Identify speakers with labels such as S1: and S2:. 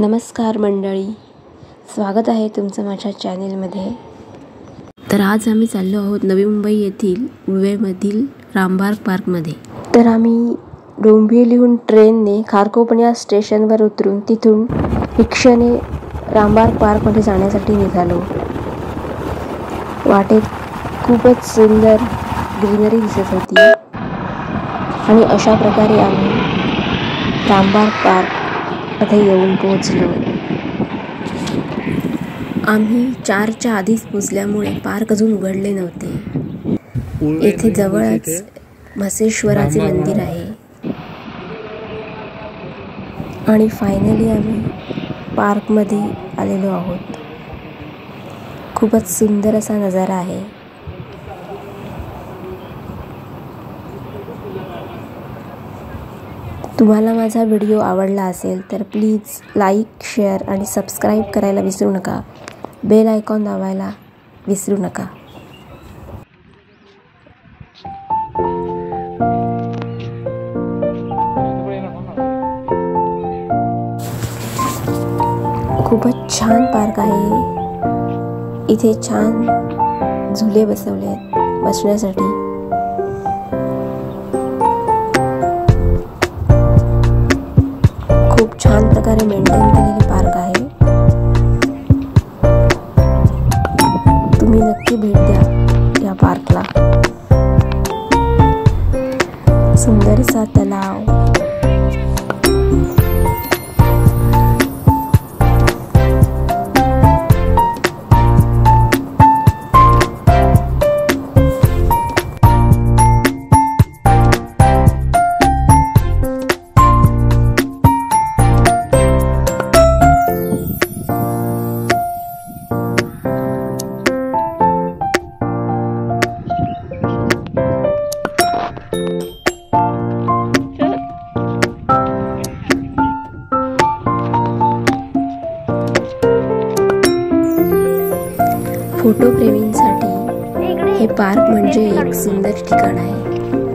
S1: नमस्कार मंडळी, स्वागत आहे तुमचं माझ्या चॅनेलमध्ये। तर आज आम्ही चाललो आहोत नवी मुंबई येथील उळवेमधील रामबाग पार्कमध्ये। तर आम्ही डोंबिवलीहून ट्रेनने खारकोपर या स्टेशनवर उतरून तिथून रिक्षाने रामबाग पार्कमध्ये जाण्यासाठी निघालो। वाटेत खूपच सुंदर ग्रीनरी दिसत होती आणि अशा प्रकारे आम्ही रामबाग पार्कमध्ये येऊन पोहोचलो। आम्ही 4च्या आधीच पोहोचल्यामुळे पार्क अजून उघडले नव्हते। येथे जवळच म्हसेश्वराचे मंदिर आहे आणि फायनली आम्ही पार्कमध्ये आलेलो आहोत। खूपच सुंदर असा नजारा आहे। तुम्हाला माझा व्हिडिओ आवडला असेल तर प्लीज लाईक, शेअर आणि सबस्क्राईब करायला विसरू नका। बेल आयकॉन दाबायला विसरू नका। खूपच छान पार्क आहे। इथे छान झुले बसवले आहेत बसण्यासाठी। खूप छान प्रकारे मेंटेन केलेले पार्क आहे। तुम्ही नक्की भेट द्या या पार्कला। सुंदरसा तलाव, फोटोप्रेमींसाठी हे पार्क म्हणजे एक सुंदर ठिकाण आहे।